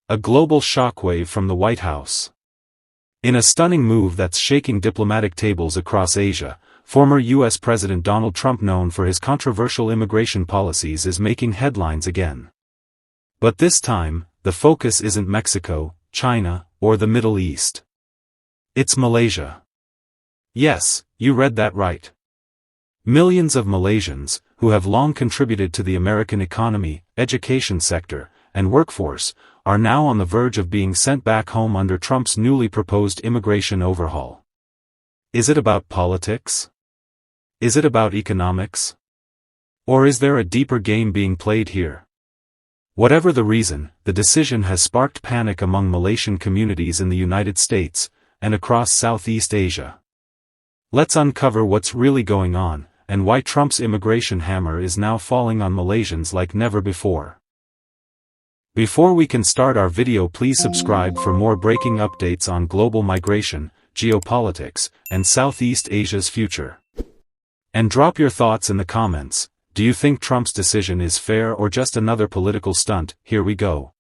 A global shockwave from the White House. In a stunning move that's shaking diplomatic tables across Asia, former U.S. President Donald Trump, known for his controversial immigration policies, is making headlines again. But this time, the focus isn't Mexico, China, or the Middle East. It's Malaysia. Yes, you read that right. Millions of Malaysians, who have long contributed to the American economy, education sector, and workforce, are now on the verge of being sent back home under Trump's newly proposed immigration overhaul. Is it about politics? Is it about economics? Or is there a deeper game being played here? Whatever the reason, the decision has sparked panic among Malaysian communities in the United States, and across Southeast Asia. Let's uncover what's really going on, and why Trump's immigration hammer is now falling on Malaysians like never before. Before we can start our video, please subscribe for more breaking updates on global migration, geopolitics, and Southeast Asia's future. And drop your thoughts in the comments. Do you think Trump's decision is fair or just another political stunt? Here we go.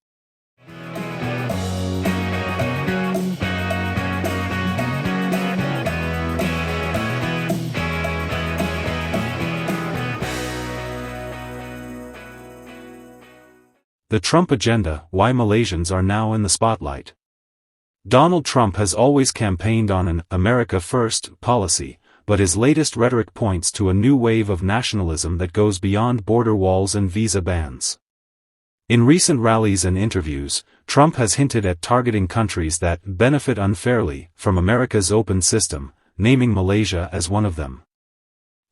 The Trump agenda: why Malaysians are now in the spotlight. Donald Trump has always campaigned on an America First policy, but his latest rhetoric points to a new wave of nationalism that goes beyond border walls and visa bans. In recent rallies and interviews, Trump has hinted at targeting countries that benefit unfairly from America's open system, naming Malaysia as one of them.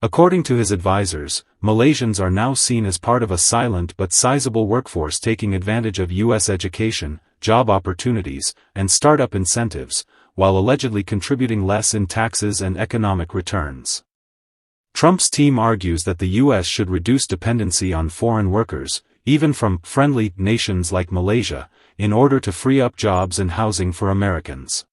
According to his advisors, Malaysians are now seen as part of a silent but sizable workforce taking advantage of U.S. education, job opportunities, and startup incentives, while allegedly contributing less in taxes and economic returns. Trump's team argues that the U.S. should reduce dependency on foreign workers, even from friendly nations like Malaysia, in order to free up jobs and housing for Americans.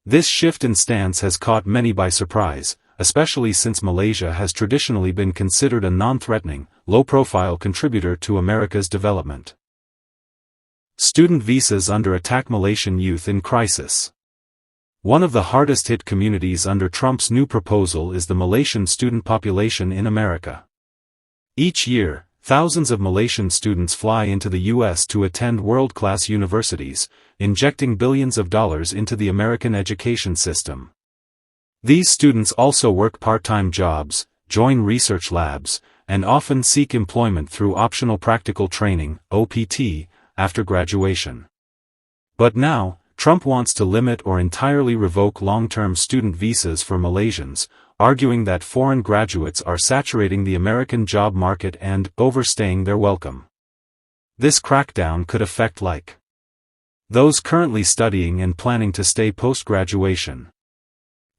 This shift in stance has caught many by surprise, especially since Malaysia has traditionally been considered a non-threatening, low-profile contributor to America's development. Student visas under attack: Malaysian youth in crisis. One of the hardest-hit communities under Trump's new proposal is the Malaysian student population in America. Each year, thousands of Malaysian students fly into the U.S. to attend world-class universities, injecting billions of dollars into the American education system. These students also work part-time jobs, join research labs, and often seek employment through optional practical training, OPT, after graduation. But now, Trump wants to limit or entirely revoke long-term student visas for Malaysians, arguing that foreign graduates are saturating the American job market and overstaying their welcome. This crackdown could affect those currently studying and planning to stay post-graduation,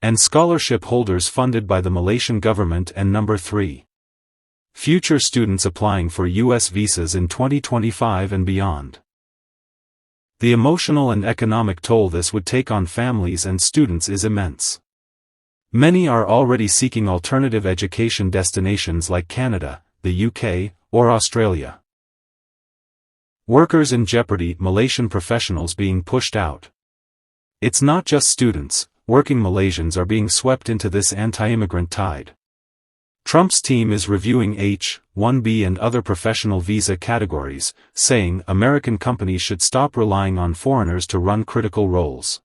and scholarship holders funded by the Malaysian government, and number 3. Future students applying for U.S. visas in 2025 and beyond. The emotional and economic toll this would take on families and students is immense. Many are already seeking alternative education destinations like Canada, the UK, or Australia. Workers in jeopardy: Malaysian professionals being pushed out. It's not just students. Working Malaysians are being swept into this anti-immigrant tide. Trump's team is reviewing H-1B and other professional visa categories, saying American companies should stop relying on foreigners to run critical roles.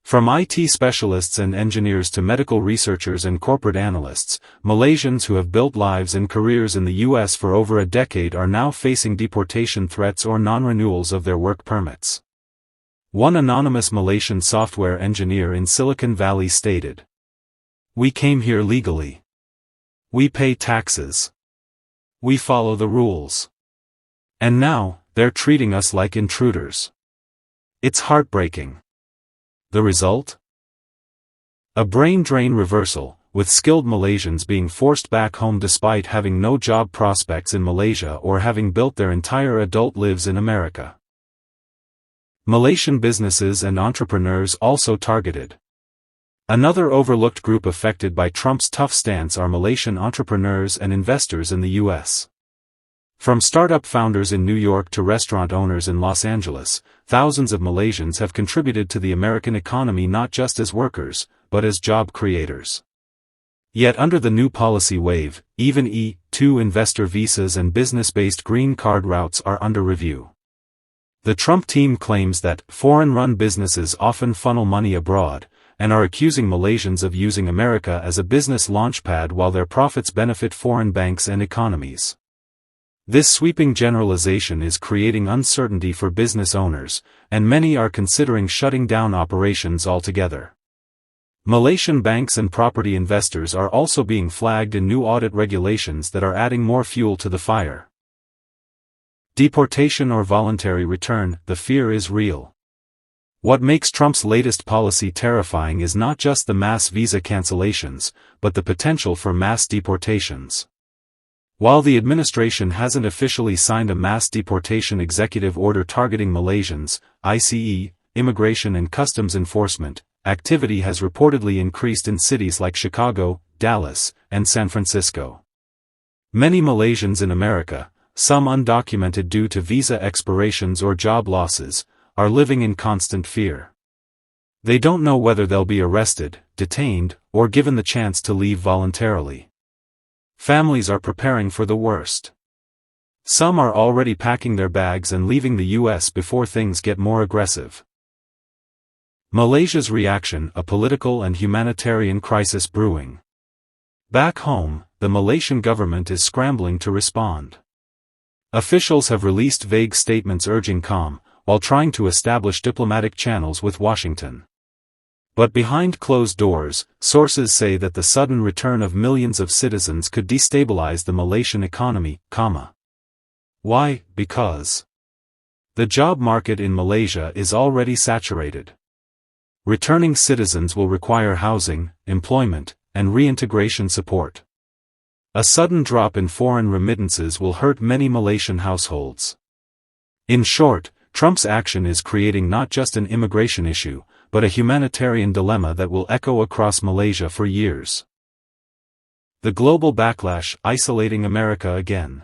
From IT specialists and engineers to medical researchers and corporate analysts, Malaysians who have built lives and careers in the U.S. for over a decade are now facing deportation threats or non-renewals of their work permits. One anonymous Malaysian software engineer in Silicon Valley stated, "We came here legally. We pay taxes. We follow the rules. And now, they're treating us like intruders. It's heartbreaking." The result? A brain drain reversal, with skilled Malaysians being forced back home despite having no job prospects in Malaysia or having built their entire adult lives in America. Malaysian businesses and entrepreneurs also targeted. Another overlooked group affected by Trump's tough stance are Malaysian entrepreneurs and investors in the U.S. From startup founders in New York to restaurant owners in Los Angeles, thousands of Malaysians have contributed to the American economy not just as workers, but as job creators. Yet under the new policy wave, even E-2 investor visas and business-based green card routes are under review. The Trump team claims that foreign-run businesses often funnel money abroad, and are accusing Malaysians of using America as a business launchpad while their profits benefit foreign banks and economies. This sweeping generalization is creating uncertainty for business owners, and many are considering shutting down operations altogether. Malaysian banks and property investors are also being flagged in new audit regulations that are adding more fuel to the fire. Deportation or voluntary return, the fear is real. What makes Trump's latest policy terrifying is not just the mass visa cancellations, but the potential for mass deportations. While the administration hasn't officially signed a mass deportation executive order targeting Malaysians, ICE, Immigration and Customs Enforcement, activity has reportedly increased in cities like Chicago, Dallas, and San Francisco. Many Malaysians in America, some undocumented due to visa expirations or job losses, are living in constant fear. They don't know whether they'll be arrested, detained, or given the chance to leave voluntarily. Families are preparing for the worst. Some are already packing their bags and leaving the US before things get more aggressive. Malaysia's reaction: a political and humanitarian crisis brewing. Back home, the Malaysian government is scrambling to respond. Officials have released vague statements urging calm, while trying to establish diplomatic channels with Washington. But behind closed doors, sources say that the sudden return of millions of citizens could destabilize the Malaysian economy, Why? Because the job market in Malaysia is already saturated. Returning citizens will require housing, employment, and reintegration support. A sudden drop in foreign remittances will hurt many Malaysian households. In short, Trump's action is creating not just an immigration issue, but a humanitarian dilemma that will echo across Malaysia for years. The global backlash: isolating America again.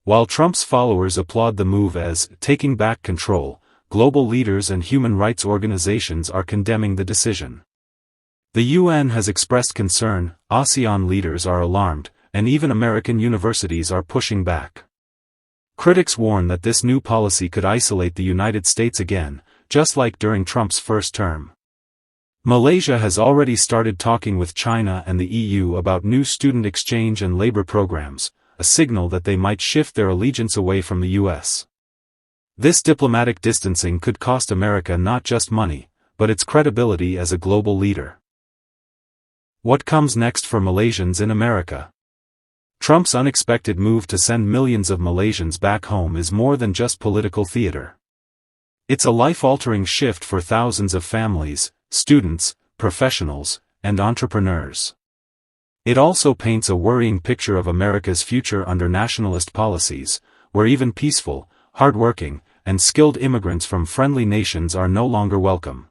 While Trump's followers applaud the move as taking back control, global leaders and human rights organizations are condemning the decision. The UN has expressed concern, ASEAN leaders are alarmed, and even American universities are pushing back. Critics warn that this new policy could isolate the United States again, just like during Trump's first term. Malaysia has already started talking with China and the EU about new student exchange and labor programs, a signal that they might shift their allegiance away from the US. This diplomatic distancing could cost America not just money, but its credibility as a global leader. What comes next for Malaysians in America? Trump's unexpected move to send millions of Malaysians back home is more than just political theater. It's a life-altering shift for thousands of families, students, professionals, and entrepreneurs. It also paints a worrying picture of America's future under nationalist policies, where even peaceful, hard-working, and skilled immigrants from friendly nations are no longer welcome.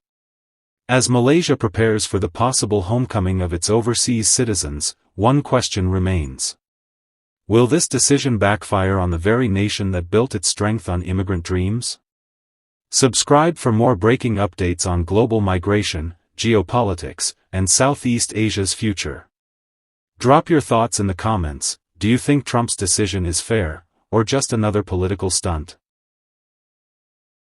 As Malaysia prepares for the possible homecoming of its overseas citizens, one question remains. Will this decision backfire on the very nation that built its strength on immigrant dreams? Subscribe for more breaking updates on global migration, geopolitics, and Southeast Asia's future. Drop your thoughts in the comments. Do you think Trump's decision is fair, or just another political stunt?